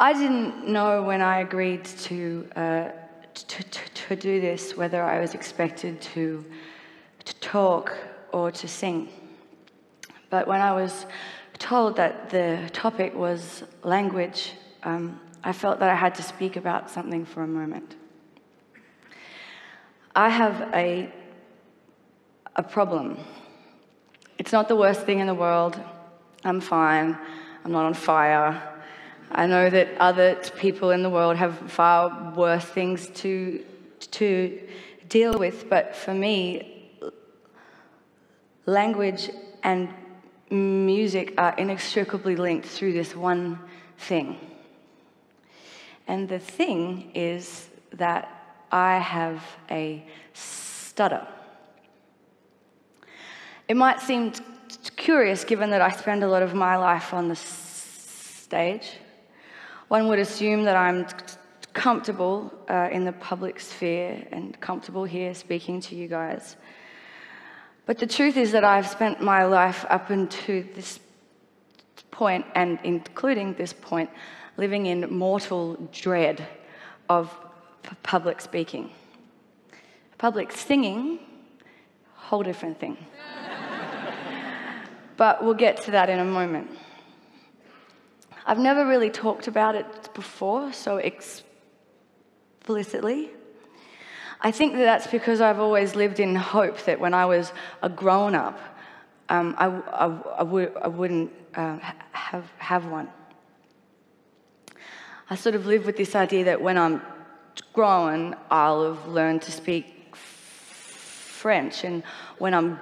I didn't know when I agreed to do this whether I was expected to talk or to sing. But when I was told that the topic was language, I felt that I had to speak about something for a moment. I have a problem. It's not the worst thing in the world. I'm fine. I'm not on fire. I know that other people in the world have far worse things to deal with, but for me, language and music are inextricably linked through this one thing. And the thing is that I have a stutter. It might seem curious given that I spend a lot of my life on the stage. One would assume that I'm comfortable in the public sphere and comfortable here speaking to you guys. But the truth is that I've spent my life up until this point, and including this point, living in mortal dread of public speaking. Public singing, whole different thing. But we'll get to that in a moment. I've never really talked about it before so explicitly. I think that that's because I've always lived in hope that when I was a grown-up, I wouldn't have one. I sort of live with this idea that when I'm grown, I'll have learned to speak French, and when I'm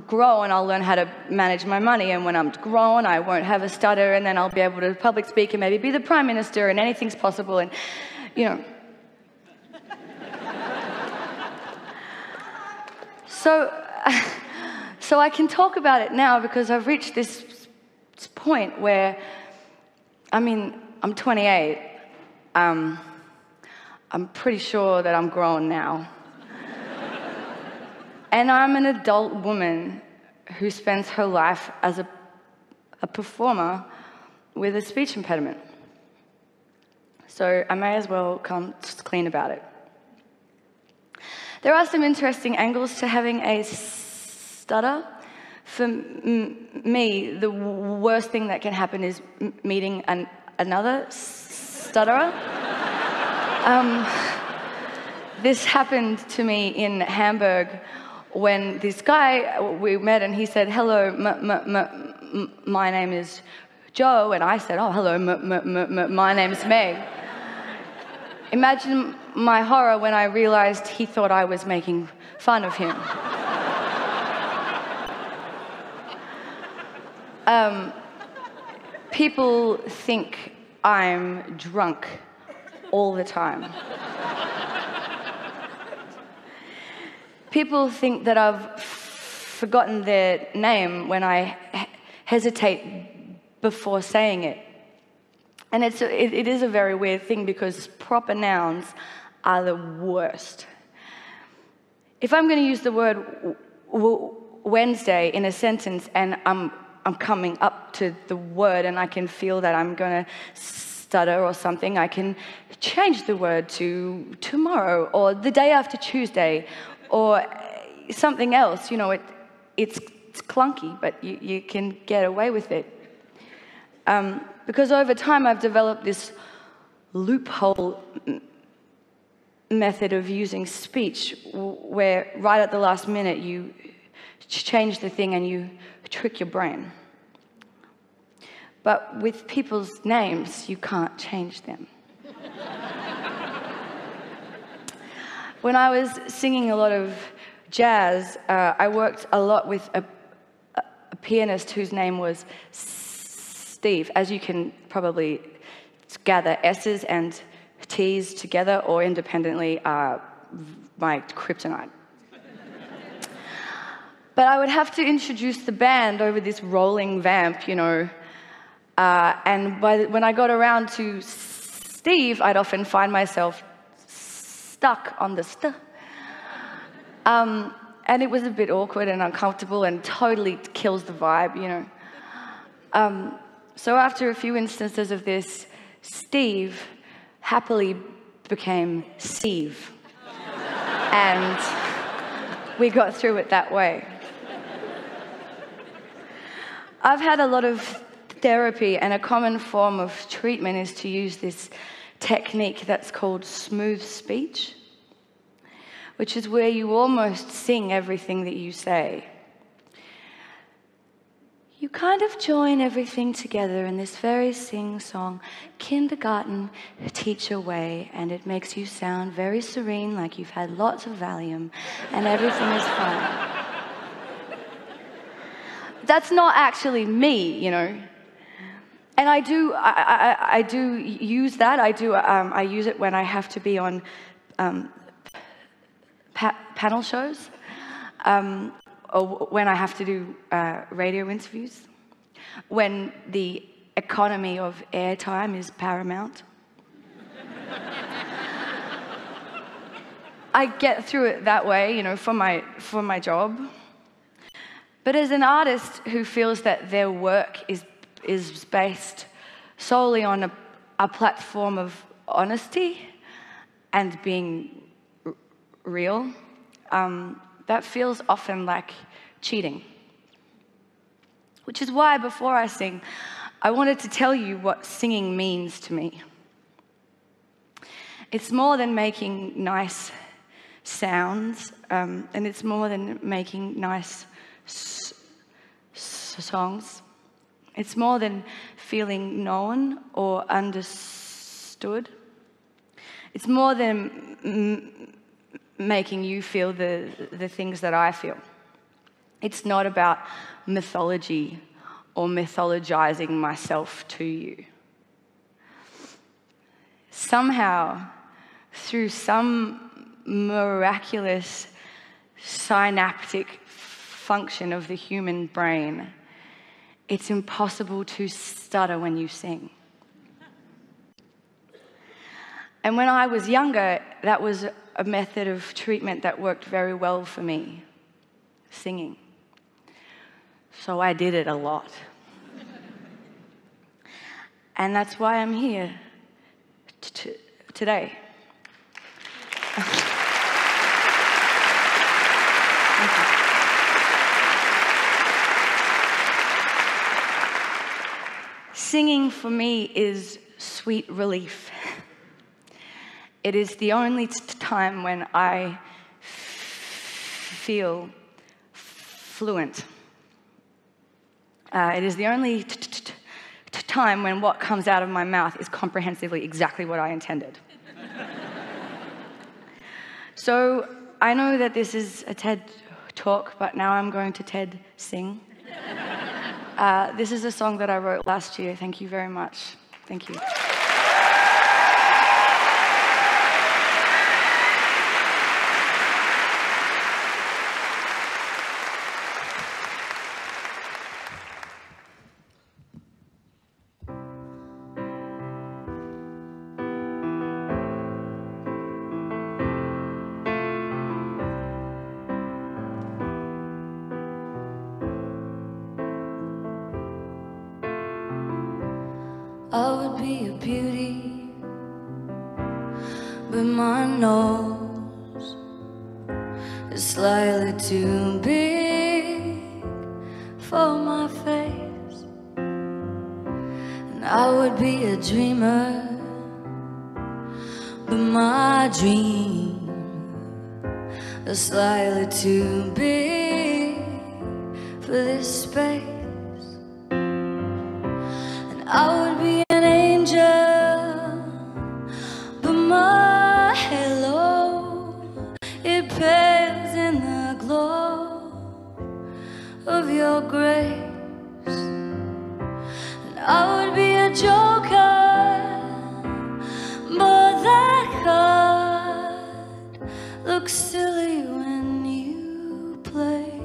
grown, I'll learn how to manage my money, and when I'm grown, I won't have a stutter, and then I'll be able to public speak and maybe be the Prime Minister, and anything's possible, and, you know. So I can talk about it now because I've reached this point where, I'm 28. I'm pretty sure that I'm grown now. And I'm an adult woman who spends her life as a performer with a speech impediment. So I may as well come clean about it. There are some interesting angles to having a stutter. For me, the worst thing that can happen is meeting another stutterer. This happened to me in Hamburg when this guy, we met and he said, hello, my name is Joe, and I said, oh, hello, my name is Meg. Imagine my horror when I realized he thought I was making fun of him. People think I'm drunk all the time. People think that I've forgotten their name when I hesitate before saying it. And it is a very weird thing because proper nouns are the worst. If I'm going to use the word Wednesday in a sentence and I'm coming up to the word and I can feel that I'm going to stutter or something, I can change the word to tomorrow or the day after Tuesday or something else. You know, it's clunky, but you can get away with it. Because over time I've developed this loophole method of using speech where right at the last minute you change the thing and you trick your brain. But with people's names, you can't change them. When I was singing a lot of jazz, I worked a lot with a pianist whose name was Steve. As you can probably gather, S's and T's together or independently are my kryptonite. But I would have to introduce the band over this rolling vamp, you know, and when I got around to Steve, I'd often find myself stuck on the st. And it was a bit awkward and uncomfortable and totally kills the vibe, you know. So after a few instances of this, Steve happily became Steve. And we got through it that way. I've had a lot of therapy, and a common form of treatment is to use this technique that's called smooth speech, which is where you almost sing everything that you say. You kind of join everything together in this very sing-song kindergarten teacher way, and it makes you sound very serene, like you've had lots of Valium, and everything is fine. That's not actually me, you know. And I do use that. I use it when I have to be on panel shows, or when I have to do radio interviews, when the economy of airtime is paramount. I get through it that way, you know, for my job. But as an artist who feels that their work is based solely on a platform of honesty and being real, that feels often like cheating. Which is why, before I sing, I wanted to tell you what singing means to me. It's more than making nice sounds, and it's more than making nice songs. It's more than feeling known or understood. It's more than making you feel the things that I feel. It's not about mythology or mythologizing myself to you. Somehow, through some miraculous synaptic function of the human brain, it's impossible to stutter when you sing. And when I was younger, that was a method of treatment that worked very well for me, singing. So I did it a lot. And that's why I'm here today. Thank you. Singing for me is sweet relief. It is the only time when I feel fluent. It is the only time when what comes out of my mouth is comprehensively exactly what I intended. So I know that this is a TED talk, but now I'm going to TED sing. This is a song that I wrote last year. Thank you very much. Thank you. I would be a beauty, but my nose is slightly too big for my face. And I would be a dreamer, but my dream is slightly too big for this space. And I would be an angel, but my halo, it pales in the glow of your grace. And I would be a joker, but that card looks silly when you play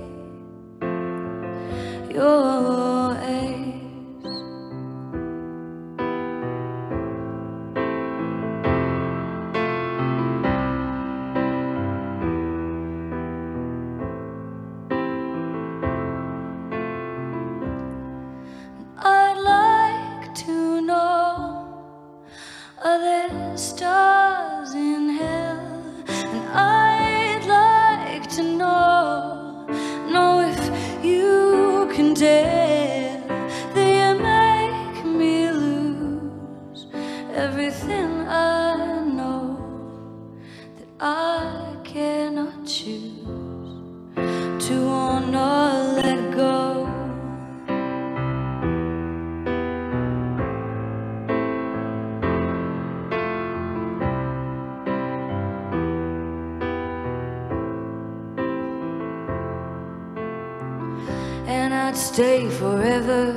your Are there stars in hell? And I'd like to know if you can tell that you make me lose everything I know that I cannot choose to want or let go. And I'd stay forever,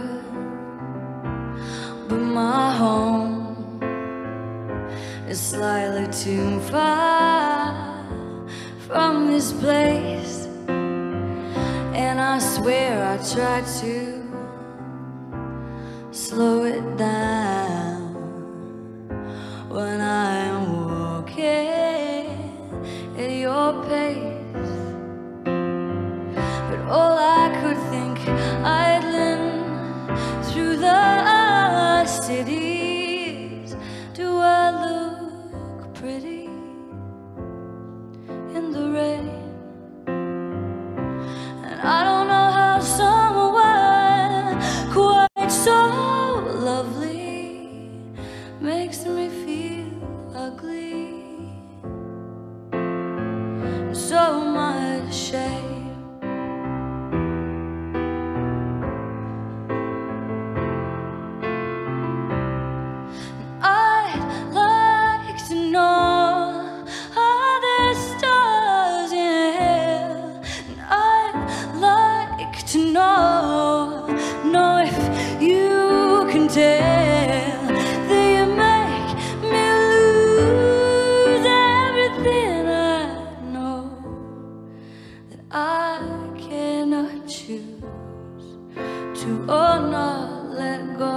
but my home is slightly too far from this place. And I swear I tried to slow it down when I'm walking at your pace. But all I could think idling through the cities, do I look pretty in the rain? And I don't know how someone quite so lovely makes me feel ugly, so much shame. Know if you can tell that you make me lose everything I know that I cannot choose to or not let go.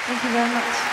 Thank you very much.